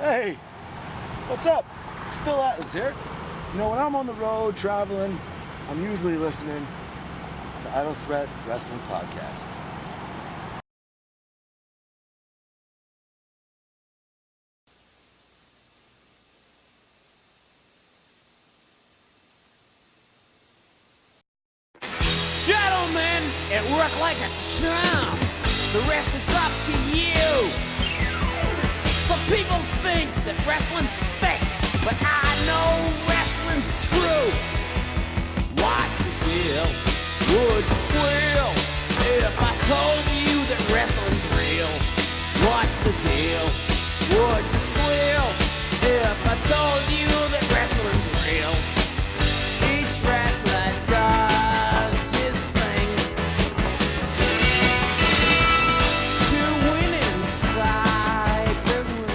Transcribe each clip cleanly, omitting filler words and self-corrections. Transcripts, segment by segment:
Hey, what's up? It's Phil Atlas here. You know, when I'm on the road traveling, I'm usually listening to Idle Threat Wrestling Podcast. Gentlemen, it worked like a charm. The rest is up to you. Some people think that wrestling's fake, but I know wrestling's true. What's the deal? Would you squeal if I told you that wrestling's real? What's the deal? Would you squeal if I told you that wrestling's real? Each wrestler does his thing to win inside the ring.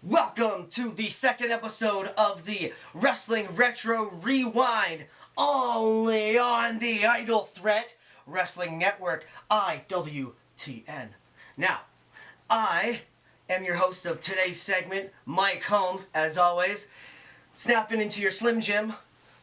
Welcome to the second episode of the Wrestling Retro Rewind, only on the Idle Threat Wrestling Network, IWTN. Now, I am your host of today's segment, Mike Holmes, as always. Snapping into your Slim Jim,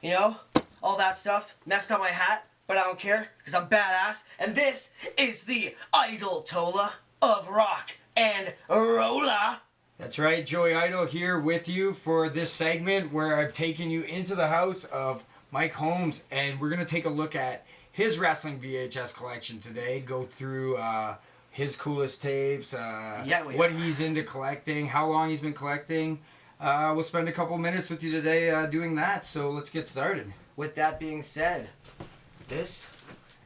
you know, all that stuff. Messed up my hat, but I don't care, because I'm badass. And this is the Idol Tola of Rock and Rolla. That's right, Joey Idol here with you for this segment where I've taken you into the house of Mike Holmes, and we're going to take a look at his wrestling VHS collection today, go through his coolest tapes, what he's into collecting, how long he's been collecting. We'll spend a couple minutes with you today doing that, so let's get started. With that being said, this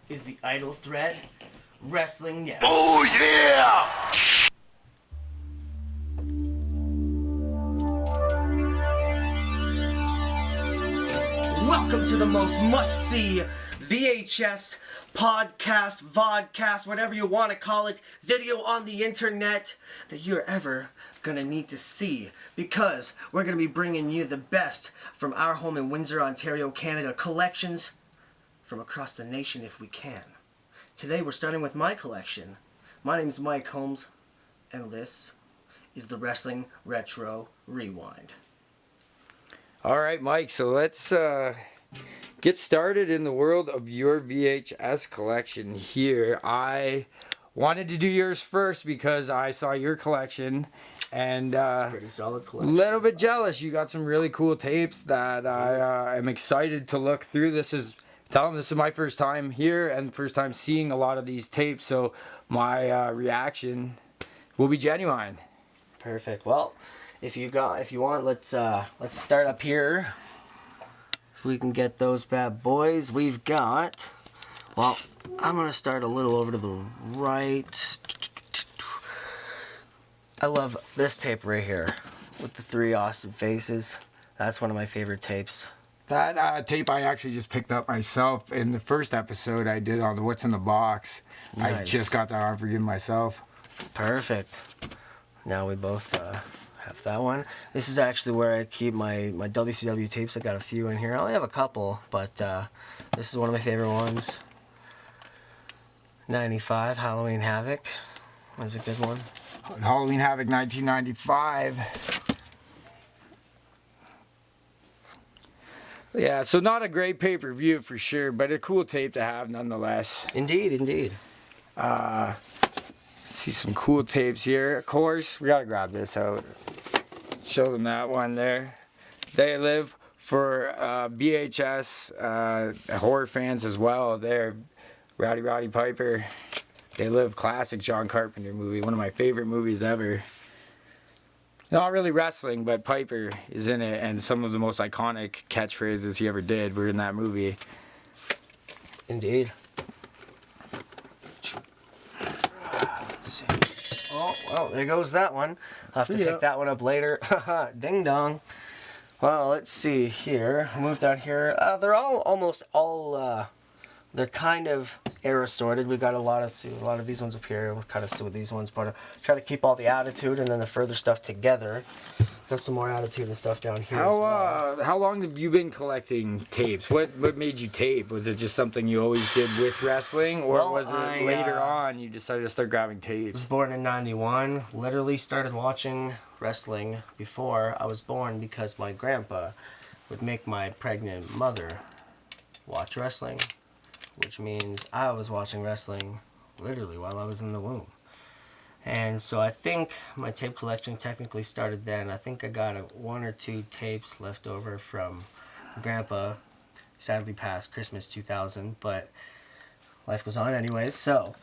is the Idle Threat Wrestling Network. Oh yeah! Welcome to the most must-see VHS, podcast, vodcast, whatever you want to call it, video on the internet that you're ever going to need to see, because we're going to be bringing you the best from our home in Windsor, Ontario, Canada, collections from across the nation if we can. Today we're starting with my collection. My name's Mike Holmes, and this is the Wrestling Retro Rewind. All right, Mike, so let's get started in the world of your VHS collection here. I wanted to do yours first because I saw your collection and Pretty solid collection. little bit jealous. You got some really cool tapes that I am excited to look through. This is my first time here and first time seeing a lot of these tapes, so my reaction will be genuine. Perfect. Well, if you want, let's start up here. If we can get those bad boys, we've got. Well, I'm gonna start a little over to the right. I love this tape right here with the three awesome faces. That's one of my favorite tapes. That tape I actually just picked up myself in the first episode I did on the What's in the Box. Nice. I just got that on Forgive Myself. Perfect. Now we both have that one. This is actually where I keep my WCW tapes. I got a few in here. I only have a couple, but this is one of my favorite ones. 95, Halloween Havoc. Was a good one. Halloween Havoc 1995. Yeah, so not a great pay-per-view for sure, but a cool tape to have nonetheless. Indeed, indeed. See some cool tapes here. Of course, we gotta grab this out. Show them that one there. They Live for VHS horror fans as well. They're Roddy Piper. They Live, classic John Carpenter movie, one of my favorite movies ever. Not really wrestling, but Piper is in it, and some of the most iconic catchphrases he ever did were in that movie. Indeed. Oh, well, there goes that one. I'll have to pick that one up later. Ding dong. Well, let's see here. Moved out here. They're almost all, they're kind of era sorted. We got a lot of these ones up here. We'll kind of see with these ones, but try to keep all the attitude and then the further stuff together. Got some more attitude and stuff down here as well. How long have you been collecting tapes? What made you tape? Was it just something you always did with wrestling, or Well, was it later on you decided to start grabbing I was tapes? born in 91. Literally started watching wrestling before I was born because my grandpa would make my pregnant mother watch wrestling, which means I was watching wrestling literally while I was in the womb. And so I think my tape collection technically started then. I think I got 1 or 2 tapes left over from Grandpa. Sadly passed Christmas 2000, but life goes on anyways. So,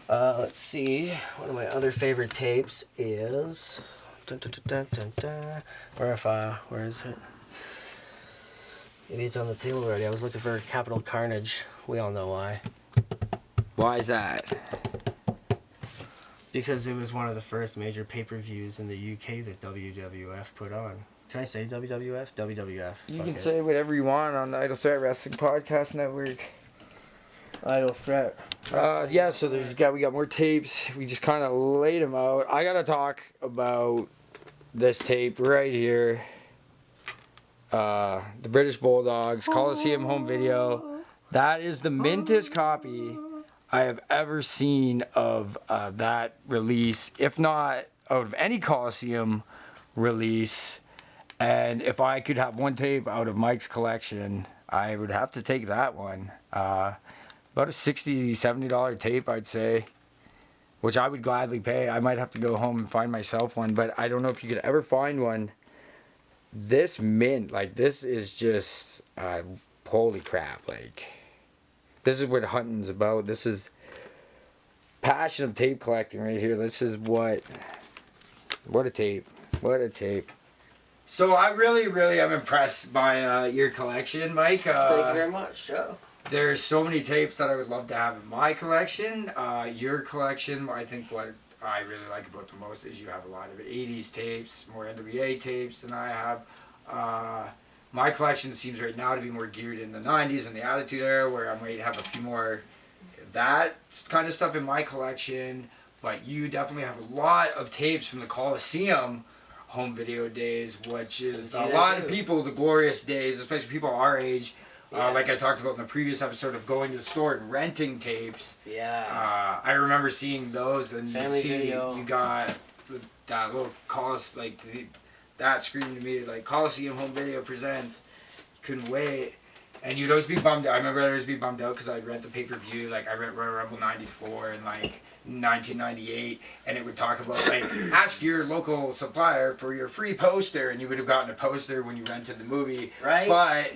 let's see. One of my other favorite tapes is... Dun, dun, dun, dun, dun, dun. Where is it? Maybe it's on the table already. I was looking for Capital Carnage. We all know why. Why is that? Because it was one of the first major pay-per-views in the UK that WWF put on. Can I say WWF? WWF. You Fuck can it. say whatever you want on the Idle Threat Wrestling Podcast Network. Idle Threat. Yeah, so we got more tapes. We just kind of laid them out. I gotta talk about this tape right here. The British Bulldogs Coliseum home video. That is the mintest copy I have ever seen of that release, if not out of any Coliseum release. And if I could have one tape out of Mike's collection, I would have to take that one. About a $60, $70 tape, I'd say, which I would gladly pay. I might have to go home and find myself one, but I don't know if you could ever find one. This mint, like, this is just, holy crap, like... This is what hunting's about. This is passion of tape collecting right here. This is what a tape. What a tape. So I really am impressed by your collection, Mike. Thank you very much, Joe. There's so many tapes that I would love to have in my collection. Your collection, I think what I really like about the most is you have a lot of 80s tapes, more NWA tapes than I have. My collection seems right now to be more geared in the 90s and the Attitude Era, where I might have a few more that kind of stuff in my collection. But you definitely have a lot of tapes from the Coliseum home video days, which is a lot of people, the glorious days, especially people our age. Yeah. Like I talked about in the previous episode of going to the store and renting tapes. Yeah. I remember seeing those, and Family you see video. you got that little that screamed to me like Coliseum home video presents. You couldn't wait, and you'd always be bummed out. I remember I'd always be bummed out because I'd rent the pay-per-view. Like I rent Royal Rumble '94 and like 1998, and it would talk about like ask your local supplier for your free poster, and you would have gotten a poster when you rented the movie, Right. But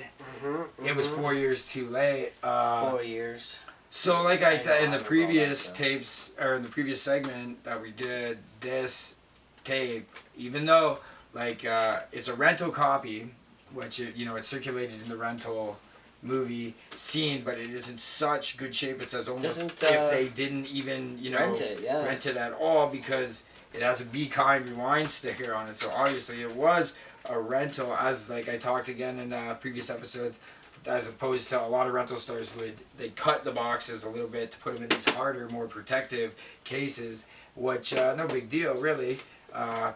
it was 4 years too late. 4 years. So like I said in the I previous know. tapes, or in the previous segment that we did, this tape, even though like it's a rental copy, which it's circulated in the rental movie scene, but it is in such good shape. It's as almost if they didn't even rent it at all, because it has a Be Kind Rewind sticker on it. So obviously it was a rental, as like I talked again in previous episodes, as opposed to a lot of rental stores they cut the boxes a little bit to put them in these harder, more protective cases, which no big deal really,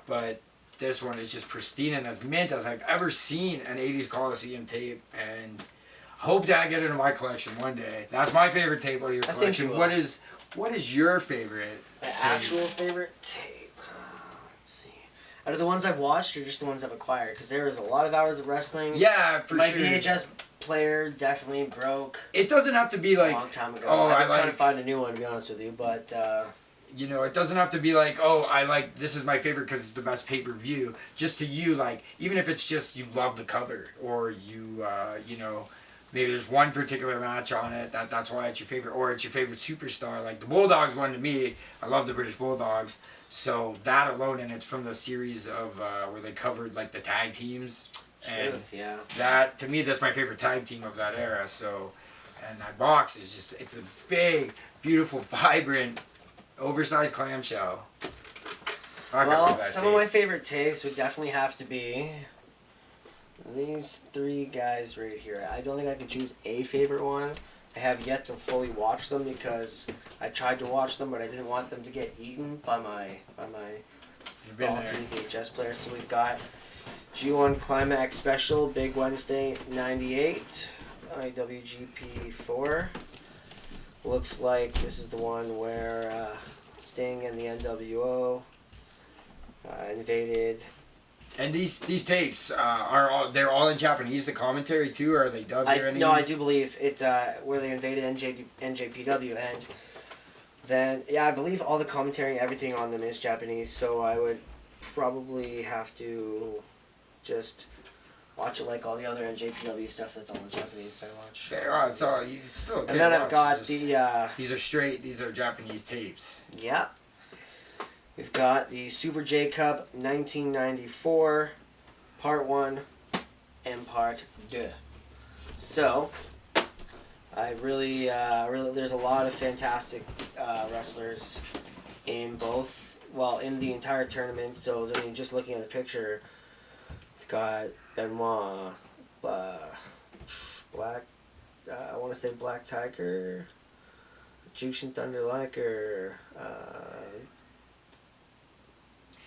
but this one is just pristine and as mint as I've ever seen an 80s Coliseum tape, and hope that I get it in my collection one day. That's my favorite tape out of your collection. you will. What is your favorite My tape? actual favorite tape. Let's see. Out of the ones I've watched, or just the ones I've acquired? Because there is a lot of hours of wrestling. Yeah, for My sure. VHS player definitely broke It doesn't have to be a like, long time ago. oh, I've I been trying to like, find a new one, to be honest with you, but it doesn't have to be like, oh, I like, this is my favorite because it's the best pay-per-view. Just to you, like, even if it's just you love the cover, or you, maybe there's one particular match on it that's why it's your favorite, or it's your favorite superstar. Like the Bulldogs one to me, I love the British Bulldogs. So that alone, and it's from the series of where they covered like the tag teams. And yeah. that, to me, that's my favorite tag team of that era. So, and that box is just, it's a big, beautiful, vibrant, oversized clamshell. Well, some of my favorite tapes would definitely have to be these 3 guys right here. I don't think I could choose a favorite one. I have yet to fully watch them because I tried to watch them, but I didn't want them to get eaten by my been faulty there. VHS players. So we've got G1 Climax Special, Big Wednesday '98, IWGP 4. Looks like this is the one where Sting and the NWO invaded. And these tapes they're all in Japanese. The commentary too, or are they dubbed or anything? No, I do believe it's where they invaded NJPW, and then I believe all the commentary, everything on them is Japanese. So I would probably have to just watch it like all the other NJPW stuff that's all in Japanese. I watch. Fair, it's all you still. And then I've watch. got It's the just- These are straight. These are Japanese tapes. yeah. We've got the Super J Cup 1994, Part 1 and Part 2. So, I really, there's a lot of fantastic wrestlers in both, in the entire tournament. So, I mean, just looking at the picture, we've got Benoit, Black, I want to say Black Tiger, Jushin Thunder Liger,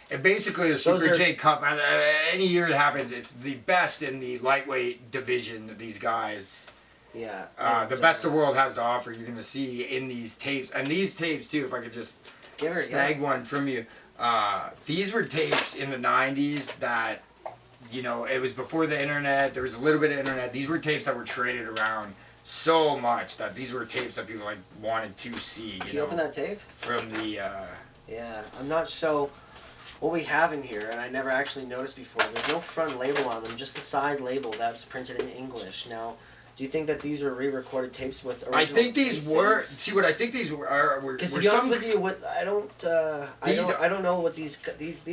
And basically, the Super J Cup, any year it happens, it's the best in the lightweight division of these guys. yeah. The best the world has to offer, you're going to see in these tapes. And these tapes, too, if I could just snag one from you. These were tapes in the 90s that, it was before the internet. There was a little bit of internet. These were tapes that were traded around so much that these were tapes that people wanted to see. Can you open that tape? From the... Yeah, I'm not so... What we have in here, and I never actually noticed before, there's no front label on them, just the side label that was printed in English. Now, do you think that these were re-recorded tapes with original I think these pieces? were... See, what I think these were... Because to be honest with you, I don't know what these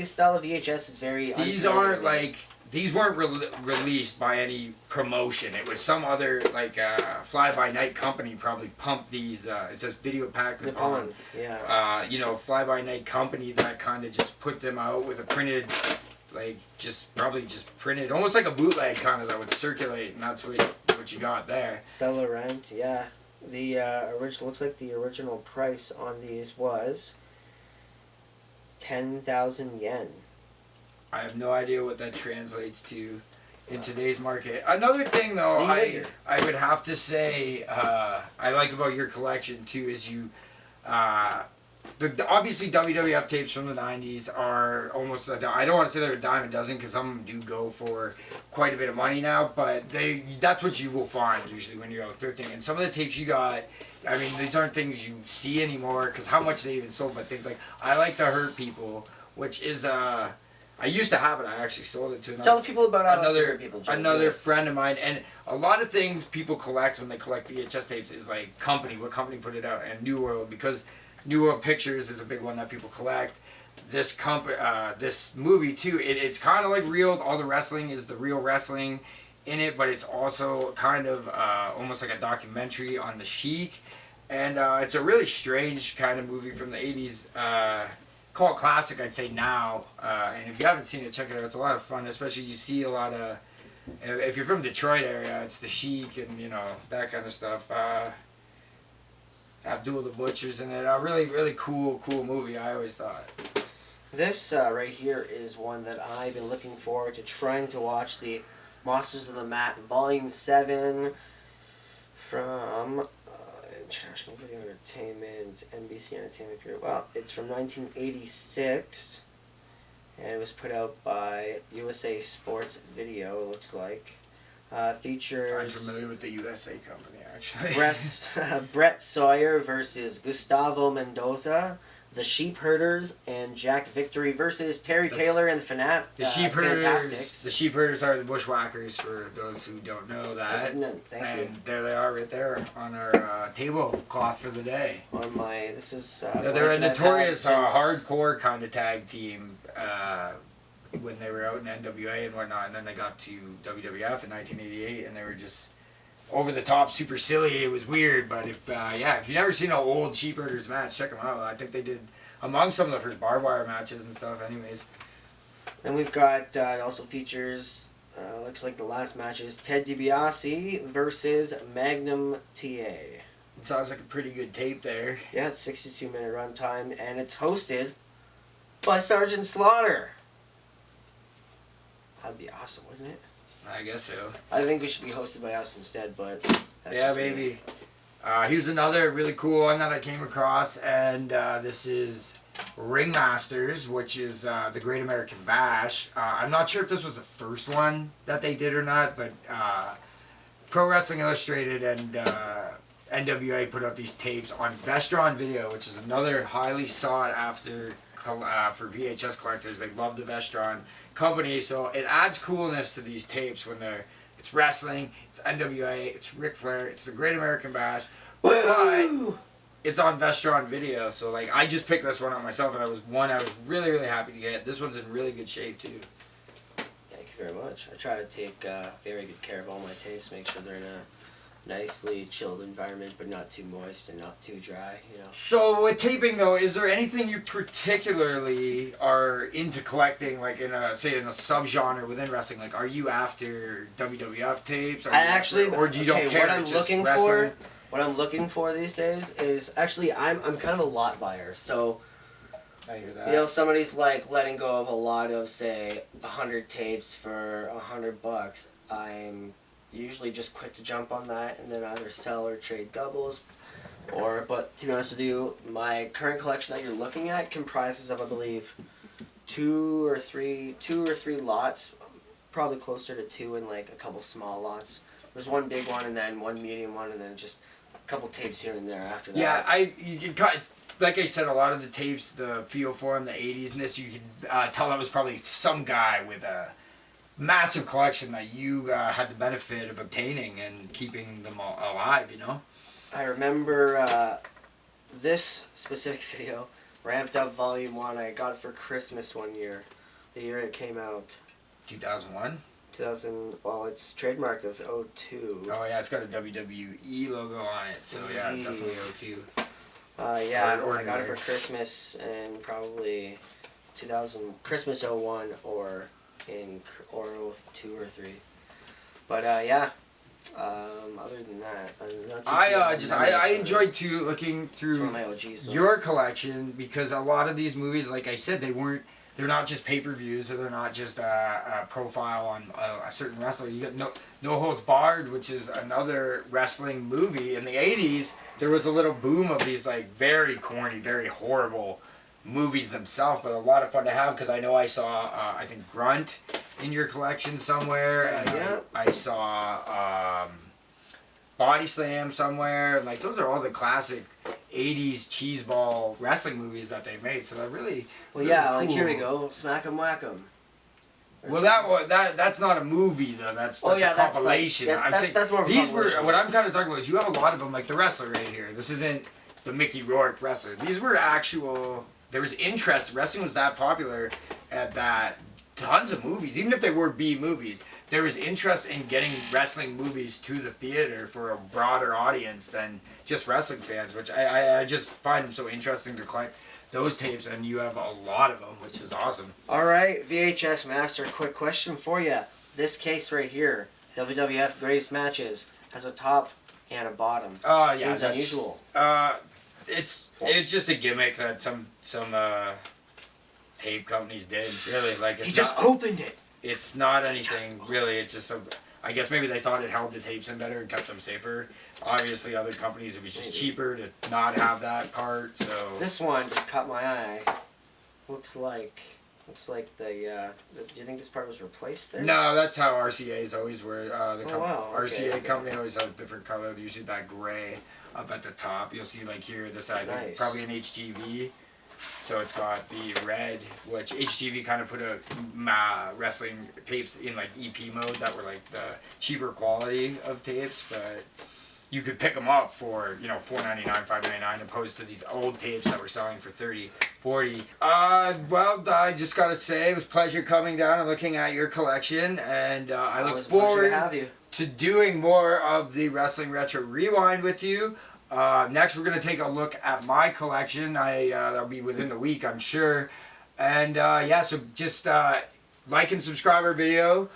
style of VHS is very... These aren't like... These weren't released by any promotion. It was some other, fly-by-night company probably pumped these, it says Video Pack Nippon, yeah. Fly-by-night company that kind of just put them out with a printed, probably just printed, almost like a bootleg kind of that would circulate, and that's what you got there. Seller rent, yeah. The original, looks like the original price on these was 10,000 yen. I have no idea what that translates to in today's market. Another thing, though, I would have to say I like about your collection, too, is you... obviously, WWF tapes from the 90s are almost... I don't want to say they're a dime a dozen, because some do go for quite a bit of money now, but that's what you will find, usually, when you're out thrifting. And some of the tapes you got... I mean, these aren't things you see anymore, because how much they even sold, but things like... I Like to Hurt People, which is... I used to have it. I actually sold it to Tell the people about another friend of mine. And a lot of things people collect when they collect VHS tapes is like what company put it out, and New World, because New World Pictures is a big one that people collect. This this movie too. It's kind of like real. All the wrestling is the real wrestling in it, but it's also kind of almost like a documentary on the Sheik, and it's a really strange kind of movie from the 80s. Cult classic, I'd say now, and if you haven't seen it, check it out. It's a lot of fun, especially you see a lot of, if you're from Detroit area, it's the Sheik and that kind of stuff. Abdul the Butcher's in it. A really, really cool movie, I always thought. This right here is one that I've been looking forward to trying to watch, the Monsters of the Mat Volume 7 from International Video Entertainment, NBC Entertainment Group. Well, it's from 1986, and it was put out by USA Sports Video, it looks like. Features... I'm familiar with the USA company, actually. Brett Sawyer versus Gustavo Mendoza, the Sheep Herders, and Jack Victory versus Terry Taylor and the The Sheep Herders. Fantastics. The Sheep Herders are the Bushwhackers, for those who don't know that. Thank you. There they are, right there on our tablecloth for the day. On my, this is. They're a notorious hardcore kind of tag team when they were out in NWA and whatnot, and then they got to WWF in 1988, and they were just over the top, super silly. It was weird, but if you've never seen an old Sheep Herders match, check them out. I think they did among some of the first barbed wire matches and stuff. Anyways, then we've got also features. Looks like the last match is Ted DiBiase versus Magnum TA. Sounds like a pretty good tape there. Yeah, it's 62-minute runtime, and it's hosted by Sergeant Slaughter. That'd be awesome, wouldn't it? I guess so. I think we should be hosted by us instead, but that's Yeah, just me. maybe. Here's another really cool one that I came across, and this is Ringmasters, which is the Great American Bash. I'm not sure if this was the first one that they did or not, but Pro Wrestling Illustrated and NWA put out these tapes on Vestron Video, which is another highly sought after for VHS collectors. They love the Vestron company, so it adds coolness to these tapes when it's wrestling, it's NWA, it's Ric Flair, it's the Great American Bash, but it's on Vestron Video. So like, I just picked this one up myself, and I was really, really happy to get. This one's in really good shape too. Thank you very much. I try to take very good care of all my tapes, make sure they're in a nicely chilled environment, but not too moist and not too dry, you know. So with taping though, is there anything you particularly are into collecting, like in a subgenre within wrestling? Like, are you after WWF tapes? Or do you don't care? What I'm looking for these days is actually I'm kind of a lot buyer. So I hear that. you know, somebody's like letting go of a lot of, say, 100 tapes for $100. I'm usually just quick to jump on that and then either sell or trade doubles. But to be honest with you, my current collection that you're looking at comprises of, I believe, two or three lots, probably closer to 2 and like a couple small lots. There's one big one and then one medium one and then just a couple tapes here and there after that. Yeah, you can cut. Like I said, a lot of the tapes, the feel for them, the 80s and this, you could tell that was probably some guy with a massive collection that you had the benefit of obtaining and keeping them all alive, you know? I remember this specific video, Ramped Up Volume 1. I got it for Christmas one year. The year it came out. 2001? 2000, well, it's trademarked of 02. Oh yeah, it's got a WWE logo on it, so yeah, Indeed. definitely 02. Yeah, Or I got it newer. for Christmas in probably 2000, Christmas 01 or 02 or 3. But yeah, other than that, not too I enjoyed too looking It's through one of my OGs though. your collection, because a lot of these movies, like I said, they're not just pay-per-views, or they're not just a profile on a certain wrestler. You got No Holds Barred, which is another wrestling movie. In the 80s, there was a little boom of these like very corny, very horrible movies themselves, but a lot of fun to have, because I know I saw, I think, Grunt in your collection somewhere, and Yeah. I saw Body Slam somewhere, and like those are all the classic 80s cheeseball wrestling movies that they made, so that really Well, yeah, really like here we cool. go, Smack 'em Whack 'em. Well, that's not a movie though. That's Oh, yeah, a that's compilation. like- yeah, I'm that's- saying that's more of a these were compilation. what I'm kind of talking about is you have a lot of them, like the wrestler right here. This isn't the Mickey Rourke wrestler. These were actual. There was interest. Wrestling was that popular that tons of movies, even if they were B movies, there was interest in getting wrestling movies to the theater for a broader audience than just wrestling fans, which I just find them so interesting to collect those tapes, and you have a lot of them, which is awesome. All right, VHS Master, quick question for you. This case right here, WWF Greatest Matches, has a top and a bottom. Oh yeah, Seems that's unusual. It's just a gimmick that some tape companies did. Really, like He just opened it. it's not anything really. It's just I guess maybe they thought it held the tapes in better and kept them safer. Obviously, other companies, it was just Maybe. cheaper to not have that part. So This one just caught my eye. Looks like the. Do you think this part was replaced there? no, that's how RCA's always were. Oh, wow, okay, RCA okay. company always has a different color. Usually that gray up at the top. You'll see like here, this I think Nice. probably an HGV. So it's got the red, which HGV kind of put a wrestling tapes in like EP mode that were like the cheaper quality of tapes, but you could pick them up for, you know, $4.99, $5.99, opposed to these old tapes that were selling for $30, $40. Well, I just gotta say, it was a pleasure coming down and looking at your collection, and I look Always a pleasure forward to have you. to doing more of the Wrestling Retro Rewind with you. Next, we're going to take a look at my collection. That'll be within the week, I'm sure. And yeah, so just like and subscribe our video.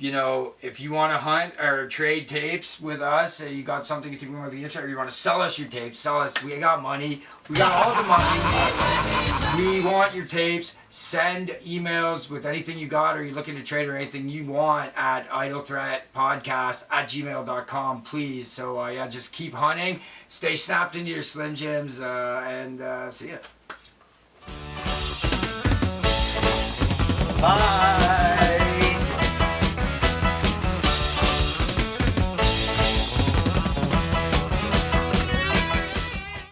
you know, if you want to hunt or trade tapes with us, you got something you think we might be interested, or you want to sell us your tapes, sell us. We got money. We got all the money. We want your tapes. Send emails with anything you got, or you're looking to trade or anything you want at idlethreatpodcast@gmail.com, please. So yeah, just keep hunting. Stay snapped into your Slim Jims, and see ya. Bye.